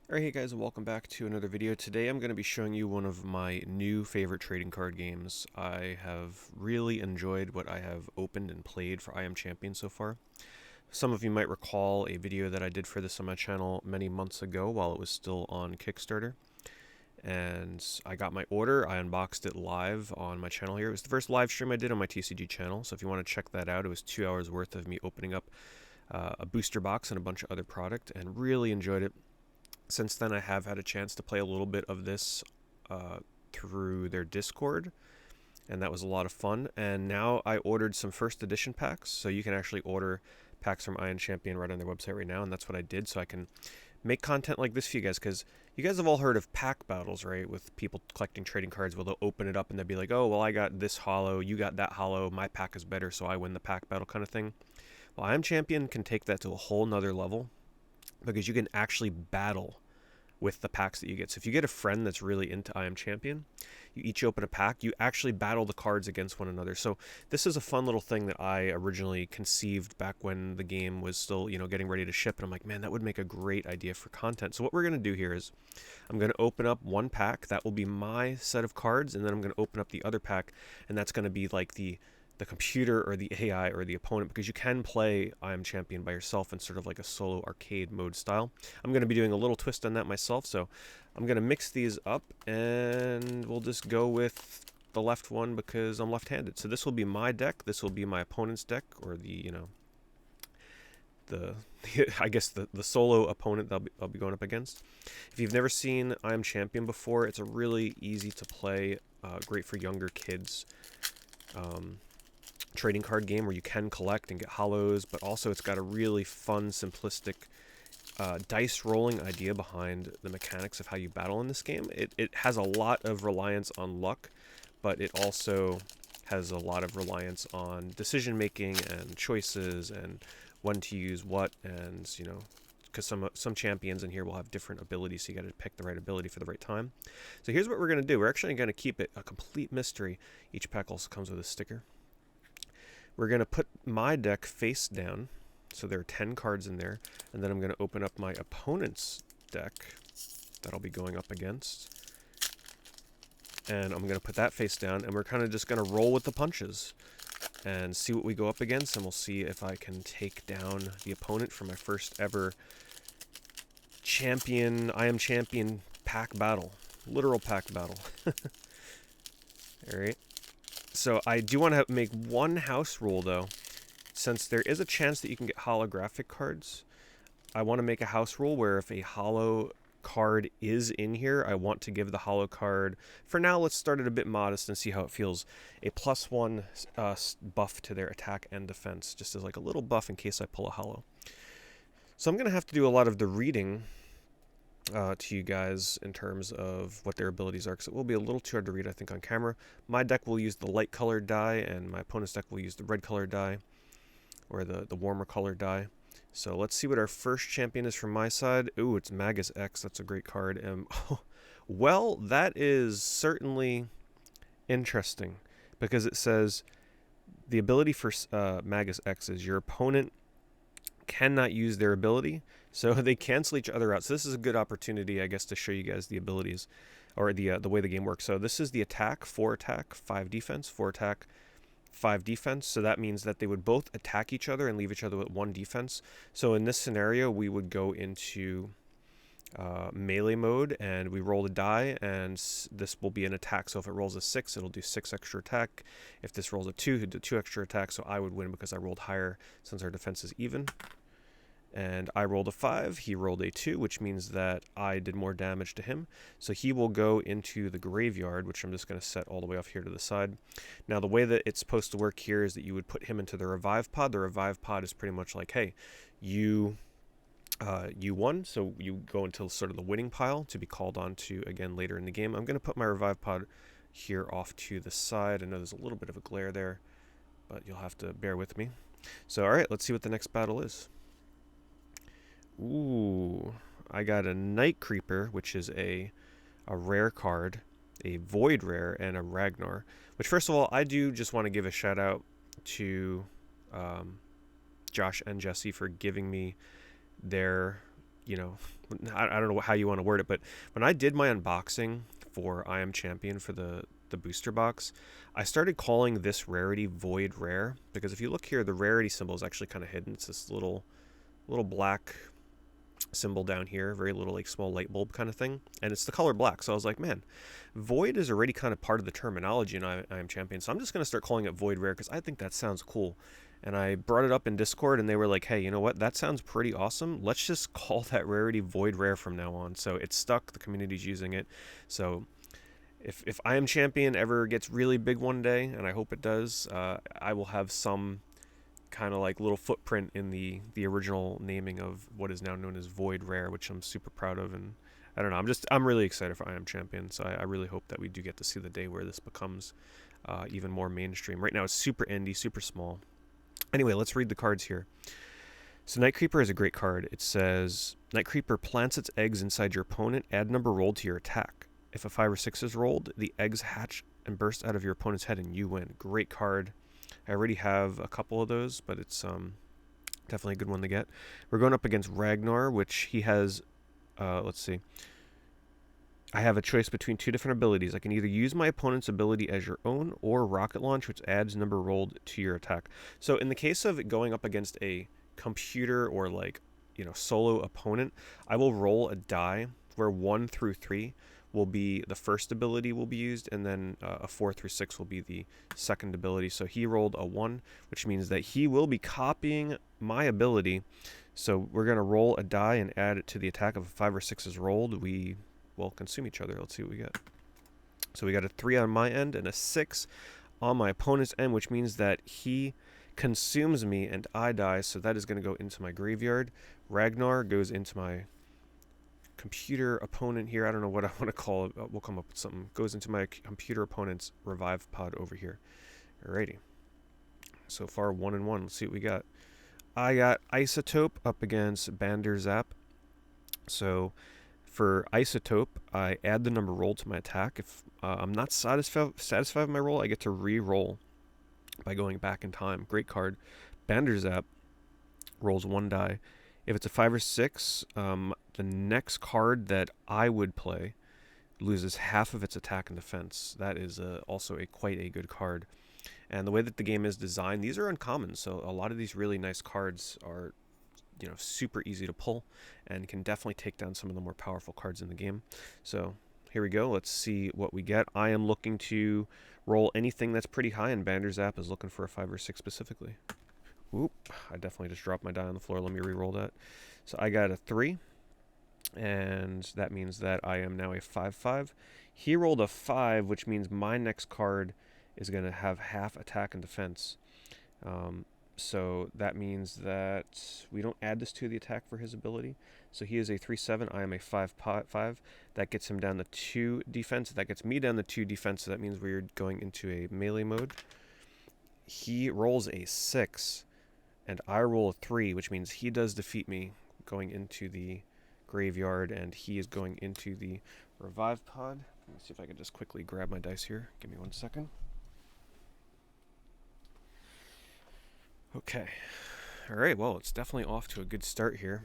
Alright, hey guys, and welcome back to another video. Today I'm going to be showing you one of my new favorite trading card games. I have really enjoyed what I have opened and played for I Am Champion so far. Some of you might recall a video that I did for this on my channel many months ago while it was still on Kickstarter. And I got my order, I unboxed it live on my channel here. It was the first live stream I did on my TCG channel, so if you want to check that out, it was 2 hours worth of me opening up a booster box and a bunch of other product, and really enjoyed it. Since then, I have had a chance to play a little bit of this through their Discord, and that was a lot of fun. And now I ordered some first edition packs, so you can actually order packs from Iron Champion right on their website right now, and that's what I did, so I can make content like this for you guys, because you guys have all heard of pack battles, right? With people collecting trading cards, where they'll open it up and they'll be like, oh, well, I got this hollow, you got that hollow, my pack is better, so I win the pack battle kind of thing. Well, Iron Champion can take that to a whole nother level, because you can actually battle with the packs that you get. So if you get a friend that's really into I Am Champion, you each open a pack, you actually battle the cards against one another. So this is a fun little thing that I originally conceived back when the game was still, getting ready to ship. And I'm like, man, that would make a great idea for content. So what we're going to do here is I'm going to open up one pack. That will be my set of cards. And then I'm going to open up the other pack. And that's going to be like the computer or the AI or the opponent, because you can play I Am Champion by yourself in sort of like a solo arcade mode style. I'm going to be doing a little twist on that myself, so I'm going to mix these up and we'll just go with the left one because I'm left-handed. So this will be my deck, this will be my opponent's deck, or the I guess the solo opponent that I'll be going up against. If you've never seen I Am Champion before, it's a really easy to play, great for younger kids. Trading card game where you can collect and get hollows, but also it's got a really fun, simplistic dice rolling idea behind the mechanics of how you battle in this game. It has a lot of reliance on luck, but it also has a lot of reliance on decision making and choices and when to use what, and because some champions in here will have different abilities, so you got to pick the right ability for the right time. So here's what we're going to do. We're actually going to keep it a complete mystery. Each pack also comes with a sticker. We're going to put my deck face down, so there are 10 cards in there, and then I'm going to open up my opponent's deck that I'll be going up against, and I'm going to put that face down, and we're kind of just going to roll with the punches and see what we go up against, and we'll see if I can take down the opponent for my first ever I Am Champion pack battle. Literal pack battle. Alright. So I do want to make one house rule, though. Since there is a chance that you can get holographic cards, I want to make a house rule where if a hollow card is in here, I want to give the hollow card, for now, let's start it a bit modest and see how it feels, a +1 buff to their attack and defense, just as like a little buff in case I pull a hollow. So I'm going to have to do a lot of the reading to you guys in terms of what their abilities are, because it will be a little too hard to read, I think, on camera. My deck will use the light colored die, and my opponent's deck will use the red colored die, or the warmer colored die. So let's see what our first champion is from my side. Ooh, it's Magus X. That's a great card. Well, that is certainly interesting, because it says the ability for Magus X is your opponent cannot use their ability, so they cancel each other out. So this is a good opportunity, I guess, to show you guys the abilities, or the way the game works. So this is the attack, 4 attack, 5 defense, 4 attack, 5 defense. So that means that they would both attack each other and leave each other with 1 defense. So in this scenario, we would go into melee mode, and we roll a die, and this will be an attack. So if it rolls a 6, it'll do 6 extra attack. If this rolls a 2, it'll do 2 extra attack. So I would win because I rolled higher, since our defense is even. And I rolled a 5, he rolled a 2, which means that I did more damage to him. So he will go into the graveyard, which I'm just going to set all the way off here to the side. Now, the way that it's supposed to work here is that you would put him into the revive pod. The revive pod is pretty much like, hey, you won, so you go into sort of the winning pile to be called on to again later in the game. I'm going to put my revive pod here off to the side. I know there's a little bit of a glare there, but you'll have to bear with me. So, all right, let's see what the next battle is. Ooh, I got a Night Creeper, which is a rare card, a Void Rare, and a Ragnar. Which, first of all, I do just want to give a shout out to Josh and Jesse for giving me their you know, I don't know how you want to word it, but when I did my unboxing for I Am Champion for the booster box, I started calling this rarity Void Rare, because if you look here, the rarity symbol is actually kind of hidden. It's this little black symbol down here, very little like small light bulb kind of thing, and it's the color black. So I was like, man, Void is already kind of part of the terminology in I Am Champion, so I'm just going to start calling it Void Rare because I think that sounds cool. And I brought it up in Discord, and they were like, hey, you know what? That sounds pretty awesome. Let's just call that rarity Void Rare from now on. So it's stuck. The community's using it. So if I Am Champion ever gets really big one day, and I hope it does, I will have some kind of like little footprint in the original naming of what is now known as Void Rare, which I'm super proud of. And I don't know, I'm really excited for I Am Champion. So I really hope that we do get to see the day where this becomes even more mainstream. Right now it's super indie, super small. Anyway, let's read the cards here. So Night Creeper is a great card. It says, Night Creeper plants its eggs inside your opponent. Add number rolled to your attack. If a 5 or 6 is rolled, the eggs hatch and burst out of your opponent's head and you win. Great card. I already have a couple of those, but it's definitely a good one to get. We're going up against Ragnar, which he has, let's see. I have a choice between 2 different abilities. I can either use my opponent's ability as your own or Rocket Launch, which adds number rolled to your attack. So in the case of going up against a computer or like, solo opponent, I will roll a die where 1 through 3 will be the first ability will be used, and then a 4 through 6 will be the second ability. So he rolled a 1, which means that he will be copying my ability. So we're going to roll a die and add it to the attack. If a 5 or 6 is rolled, we will consume each other. Let's see what we get. So we got a 3 on my end and a 6 on my opponent's end, which means that he consumes me and I die. So that is going to go into my graveyard. Ragnar goes into my computer opponent here. I don't know what I want to call it. We'll come up with something. Goes into my computer opponent's revive pod over here. Alrighty. So far 1-1. Let's see what we got. I got Isotope up against Banderzap. So for Isotope, I add the number rolled to my attack. If I'm not satisfied with my roll, I get to re-roll by going back in time. Great card. Banderzap rolls 1 die. If it's a 5 or 6, the next card that I would play loses half of its attack and defense. That is also quite a good card. And the way that the game is designed, these are uncommon. So a lot of these really nice cards are, super easy to pull and can definitely take down some of the more powerful cards in the game. So here we go. Let's see what we get. I am looking to roll anything that's pretty high, and Banderzap is looking for a 5 or 6 specifically. Oop, I definitely just dropped my die on the floor. Let me re-roll that. So I got a 3, and that means that I am now a 5/5. He rolled a 5, which means my next card is going to have half attack and defense. So that means that we don't add this to the attack for his ability. So he is a 3/7. I am a 5/5. That gets him down to 2 defense. That gets me down to 2 defense. So that means we're going into a melee mode. He rolls a 6, and I roll a 3, which means he does defeat me going into the graveyard, and he is going into the revive pod. Let me see if I can just quickly grab my dice here. Give me 1 second. Okay. All right, well, it's definitely off to a good start here.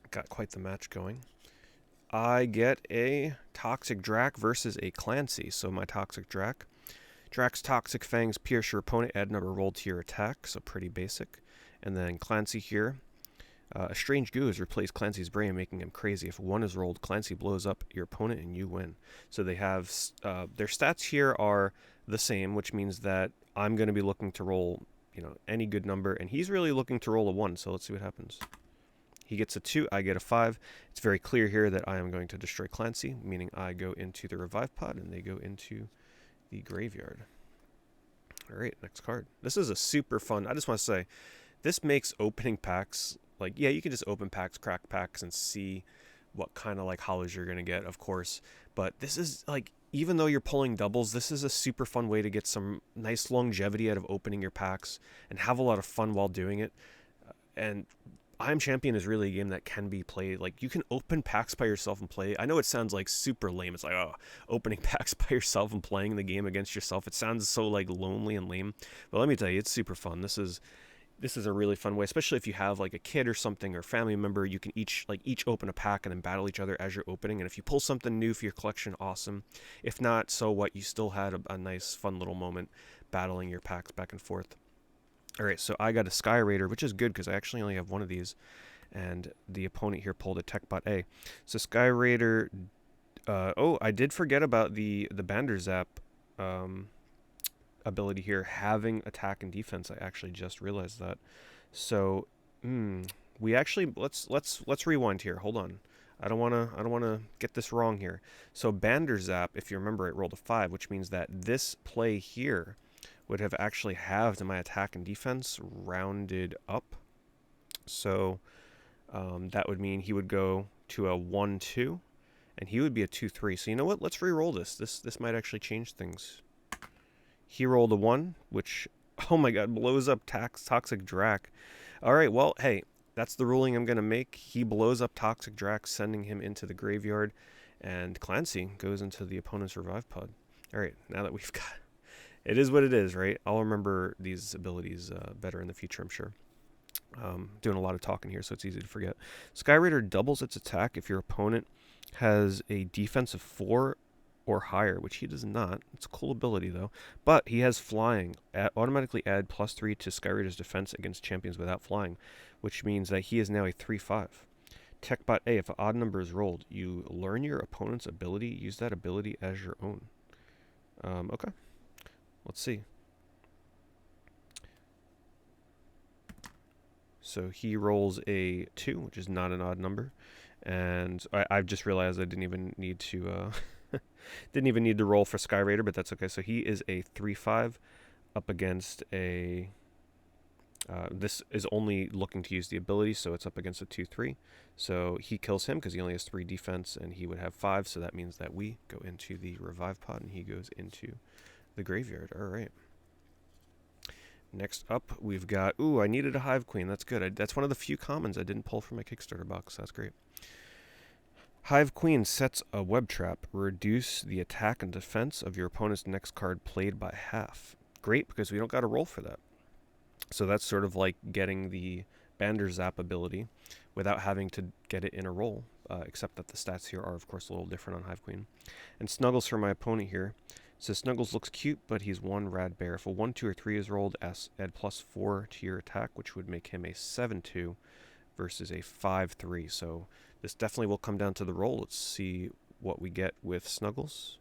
Got quite the match going. I get a Toxic Drac versus a Clancy. So my Toxic Drac. Drac's Toxic Fangs pierce your opponent, add number rolled to your attack, so pretty basic. And then Clancy here. A Strange Goo has replaced Clancy's brain, making him crazy. If 1 is rolled, Clancy blows up your opponent and you win. So they have, their stats here are the same, which means that I'm going to be looking to roll, any good number, and he's really looking to roll a 1, so let's see what happens. He gets a 2, I get a 5. It's very clear here that I am going to destroy Clancy, meaning I go into the revive pod and they go into the graveyard. All right, next card. This is a super fun, I just want to say, this makes opening packs, like, yeah, you can just open packs, crack packs, and see what kind of, like, hollows you're going to get, of course. But this is, like, even though you're pulling doubles, this is a super fun way to get some nice longevity out of opening your packs and have a lot of fun while doing it. And I Am Champion is really a game that can be played. Like, you can open packs by yourself and play. I know it sounds like super lame. It's like, oh, opening packs by yourself and playing the game against yourself. It sounds so, like, lonely and lame. But let me tell you, it's super fun. This is, this is a really fun way, especially if you have like a kid or something or family member. You can each open a pack and then battle each other as you're opening. And if you pull something new for your collection, awesome. If not, so what? You still had a nice, fun little moment battling your packs back and forth. All right, so I got a Sky Raider, which is good because I actually only have one of these, and the opponent here pulled a TechBot A. So Sky Raider. Oh, I did forget about the Banderzap ability here, having attack and defense. I actually just realized that. So, we actually let's rewind here. Hold on. I don't wanna get this wrong here. So Banderzap, if you remember, it rolled a 5, which means that this play here would have actually halved my attack and defense rounded up. So that would mean he would go to a 1-2, and he would be a 2-3. So you know what? Let's re-roll this. This might actually change things. He rolled a 1, which, oh my god, blows up Toxic Drac. Alright, well, hey, that's the ruling I'm going to make. He blows up Toxic Drac, sending him into the graveyard, and Clancy goes into the opponent's Revive Pod. Alright, now that we've got... It is what it is, right? I'll remember these abilities better in the future, I'm sure. Doing a lot of talking here, so it's easy to forget. Sky Raider doubles its attack if your opponent has a defense of 4 or higher, which he does not. It's a cool ability, though. But he has flying. Automatically add +3 to Sky Raider's defense against champions without flying, which means that he is now a 3/5. TechBot A, if an odd number is rolled, you learn your opponent's ability. Use that ability as your own. Okay. Let's see. So he rolls a 2, which is not an odd number. And I've just realized I didn't even need to... didn't even need to roll for Sky Raider, but that's okay. So he is a 3/5 up against a... this is only looking to use the ability, so it's up against a 2/3. So he kills him because he only has 3 defense, and he would have 5. So that means that we go into the Revive Pod, and he goes into the graveyard. All right. Next up, we've got... Ooh, I needed a Hive Queen. That's good. That's one of the few commons I didn't pull from my Kickstarter box. That's great. Hive Queen sets a web trap. Reduce the attack and defense of your opponent's next card played by half. Great, because we don't got to roll for that. So that's sort of like getting the Banderzap ability without having to get it in a roll, except that the stats here are, of course, a little different on Hive Queen. And Snuggles for my opponent here. So Snuggles looks cute, but he's 1 rad bear. If a 1, 2, or 3 is rolled, add +4 to your attack, which would make him a 7/2 versus a 5/3. So this definitely will come down to the roll. Let's see what we get with Snuggles.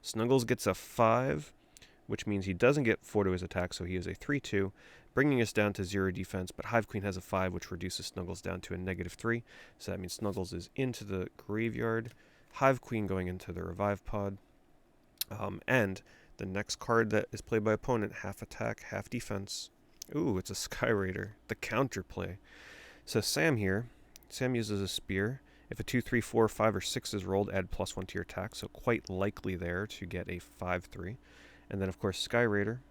Snuggles gets a 5, which means he doesn't get 4 to his attack, so he is a 3/2, bringing us down to 0 defense. But Hive Queen has a 5, which reduces Snuggles down to a -3. So that means Snuggles is into the graveyard. Hive Queen going into the Revive Pod. And the next card that is played by opponent, half attack, half defense. Ooh, it's a Sky Raider, the counterplay. So Sam here, Sam uses a spear. If a 2, 3, 4, 5, or 6 is rolled, add +1 to your attack. So quite likely there to get a 5/3. And then, of course, Sky Raider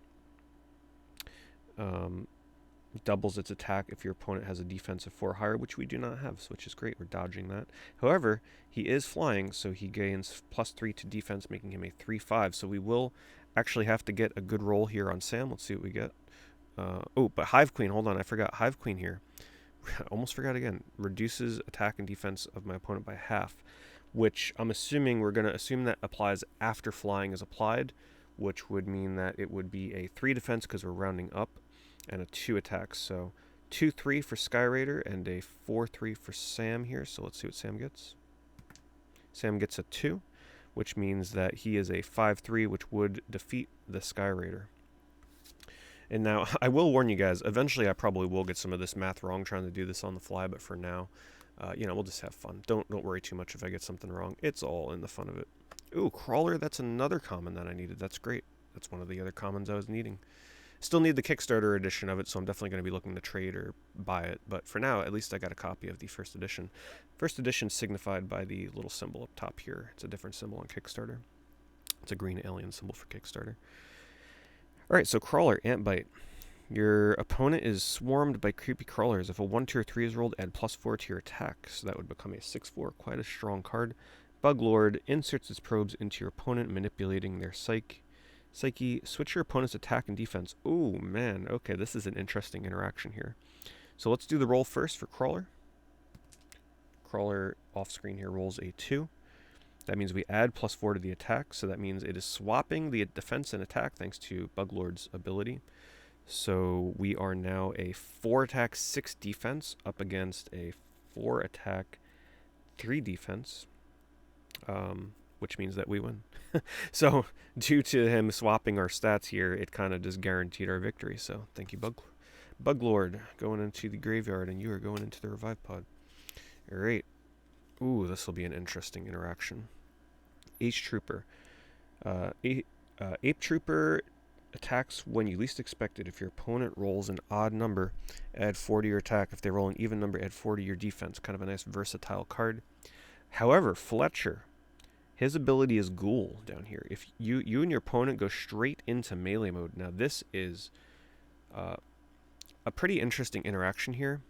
doubles its attack if your opponent has a defense of 4 or higher, which we do not have, which is great. We're dodging that. However, he is flying, so he gains +3 to defense, making him a 3/5. So we will actually have to get a good roll here on Sam. Let's see what we get. Oh, but Hive Queen, hold on, I forgot. Hive Queen here. Almost forgot again. Reduces attack and defense of my opponent by half, which I'm assuming we're going to assume that applies after flying is applied, which would mean that it would be a 3 defense because we're rounding up, and a 2 attack. So 2/3 for Sky Raider and a 4/3 for Sam here. So let's see what Sam gets. Sam gets a 2, which means that he is a 5/3, which would defeat the Sky Raider. And now, I will warn you guys, eventually I probably will get some of this math wrong trying to do this on the fly, but for now, we'll just have fun. Don't worry too much if I get something wrong. It's all in the fun of it. Ooh, Crawler, that's another common that I needed. That's great. That's one of the other commons I was needing. Still need the Kickstarter edition of it, so I'm definitely going to be looking to trade or buy it. But for now, at least I got a copy of the first edition. First edition signified by the little symbol up top here. It's a different symbol on Kickstarter. It's a green alien symbol for Kickstarter. Alright, so Crawler, Ant Bite. Your opponent is swarmed by creepy crawlers. If a 1, 2, or 3 is rolled, add +4 to your attack. So that would become a 6/4, quite a strong card. Bug Lord inserts its probes into your opponent, manipulating their psyche. Psyche, switch your opponent's attack and defense. Ooh, man. Okay, this is an interesting interaction here. So let's do the roll first for Crawler. Crawler off screen here rolls a 2. That means we add +4 to the attack, so that means it is swapping the defense and attack thanks to Buglord's ability. So we are now a 4 attack, 6 defense up against a 4 attack, 3 defense, which means that we win. So due to him swapping our stats here, it kind of just guaranteed our victory. So thank you, Buglord, going into the graveyard, and you are going into the revive pod. All right. Ooh, this will be an interesting interaction. H Trooper. Ape Trooper attacks when you least expect it. If your opponent rolls an odd number, add 4 to your attack. If they roll an even number, add 4 to your defense. Kind of a nice versatile card. However, Fletcher, his ability is Ghoul down here. If you and your opponent go straight into melee mode. Now this is a pretty interesting interaction here,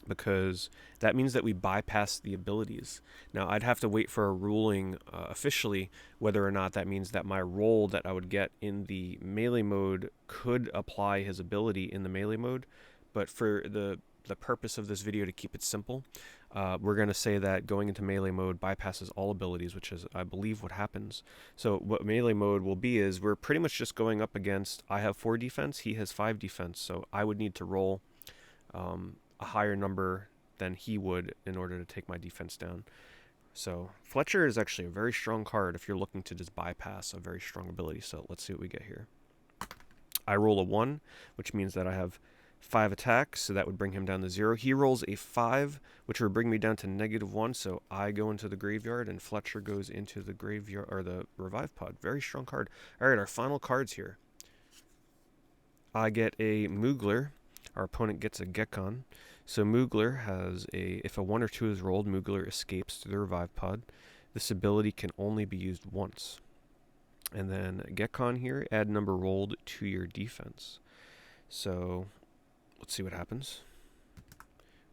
because that means that we bypass the abilities. Now, I'd have to wait for a ruling officially whether or not that means that my roll that I would get in the melee mode could apply his ability in the melee mode. But for the purpose of this video, to keep it simple, we're going to say that going into melee mode bypasses all abilities, which is, I believe, what happens. So what melee mode will be is we're pretty much just going up against, I have 4 defense, he has 5 defense, so I would need to roll a higher number than he would in order to take my defense down. So Fletcher is actually a very strong card if you're looking to just bypass a very strong ability. So let's see what we get here. I roll a 1, which means that I have 5 attacks, so that would bring him down to 0. He rolls a 5, which would bring me down to -1, so I go into the graveyard, and Fletcher goes into the graveyard, or the revive pod. Very strong card. All right, our final cards here. I get a Moogler. Our opponent gets a Gekon. So Moogler has if a 1 or 2 is rolled, Moogler escapes to the revive pod. This ability can only be used once. And then Gekon here, add number rolled to your defense. So let's see what happens.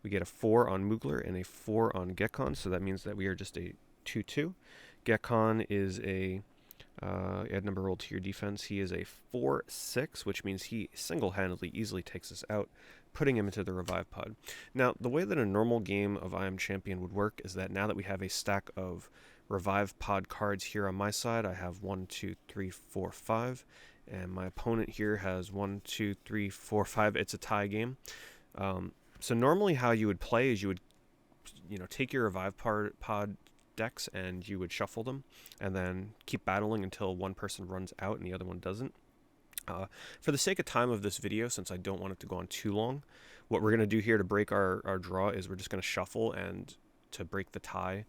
We get a 4 on Moogler and a 4 on Gekon, so that means that we are just a 2-2. Gekon is a add number rolled to your defense. He is a 4-6, which means he single-handedly easily takes us out, putting him into the revive pod. Now, the way that a normal game of I Am Champion would work is that now that we have a stack of revive pod cards here on my side, I have 1, 2, 3, 4, 5, and my opponent here has 1, 2, 3, 4, 5. It's a tie game. So normally how you would play is you would, take your revive pod decks and you would shuffle them and then keep battling until one person runs out and the other one doesn't. For the sake of time of this video, since I don't want it to go on too long, what we're going to do here to break our draw is we're just going to shuffle, and to break the tie,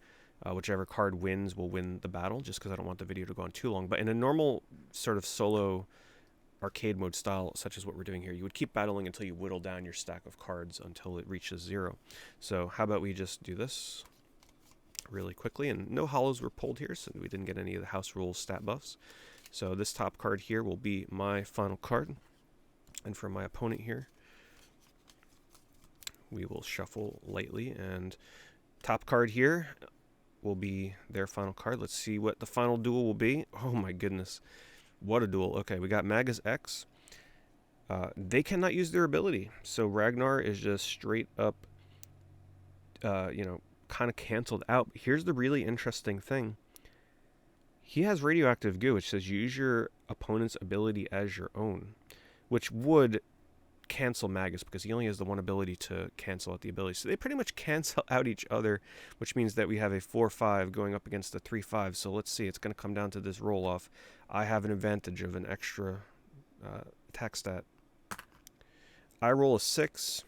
whichever card wins will win the battle, just because I don't want the video to go on too long. But in a normal sort of solo arcade mode style, such as what we're doing here, you would keep battling until you whittle down your stack of cards until it reaches 0. So how about we just do this really quickly, and no hollows were pulled here, so we didn't get any of the house rules stat buffs. So this top card here will be my final card, and for my opponent here, we will shuffle lightly, and top card here will be their final card. Let's see what the final duel will be. Oh my goodness, what a duel. Okay, we got Magus X. They cannot use their ability, so Ragnar is just straight up kind of canceled out. But here's the really interesting thing. He has radioactive goo, which says use your opponent's ability as your own, which would cancel Magus because he only has the one ability to cancel out the ability. So they pretty much cancel out each other, which means that we have a 4-5 going up against a 3-5. So let's see, it's going to come down to this roll off. I have an advantage of an extra attack stat. I roll a 6.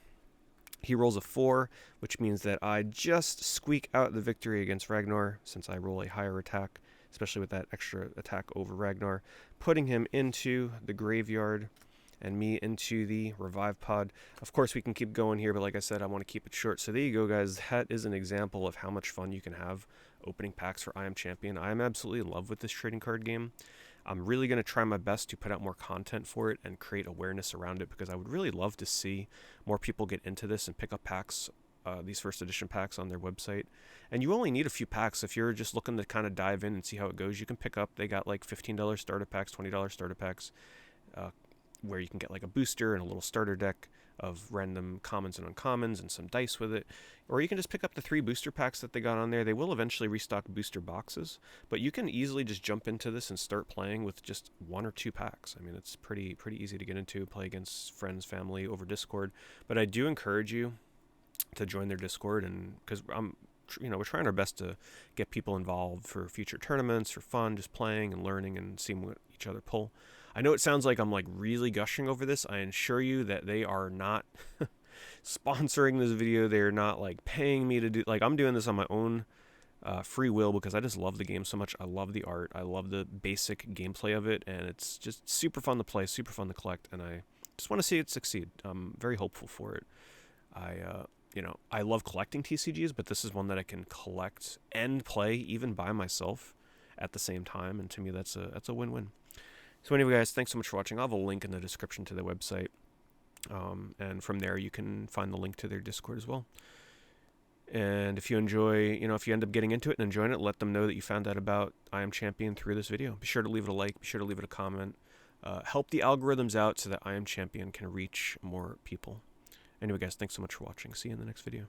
He rolls a 4, which means that I just squeak out the victory against Ragnar since I roll a higher attack, especially with that extra attack over Ragnar, putting him into the graveyard and me into the revive pod. Of course, we can keep going here, but like I said, I want to keep it short. So there you go, guys. That is an example of how much fun you can have opening packs for I Am Champion. I am absolutely in love with this trading card game. I'm really going to try my best to put out more content for it and create awareness around it, because I would really love to see more people get into this and pick up packs these first edition packs on their website. And you only need a few packs. If you're just looking to kind of dive in and see how it goes, you can pick up. They got like $15 starter packs, $20 starter packs, where you can get like a booster and a little starter deck of random commons and uncommons and some dice with it. Or you can just pick up the 3 booster packs that they got on there. They will eventually restock booster boxes, but you can easily just jump into this and start playing with just 1 or 2 packs. I mean, it's pretty easy to get into, play against friends, family over Discord. But I do encourage you to join their Discord, and because we're trying our best to get people involved for future tournaments, for fun, just playing and learning and seeing what each other pull. I know it sounds like I'm like really gushing over this. I assure you that they are not sponsoring this video. They're not like paying me to do, like, I'm doing this on my own free will because I just love the game so much. I love the art. I love the basic gameplay of it, and it's just super fun to play, super fun to collect, and I just want to see it succeed. I'm very hopeful for it. I love collecting TCGs, but this is one that I can collect and play even by myself at the same time, and to me that's a win-win. So anyway, guys, thanks so much for watching. I'll have a link in the description to their website, and from there you can find the link to their Discord as well. And if you enjoy, if you end up getting into it and enjoying it, let them know that you found out about I Am Champion through this video. Be sure to leave it a like. Be sure to leave it a comment. Help the algorithms out so that I Am Champion can reach more people. Anyway, guys, thanks so much for watching. See you in the next video.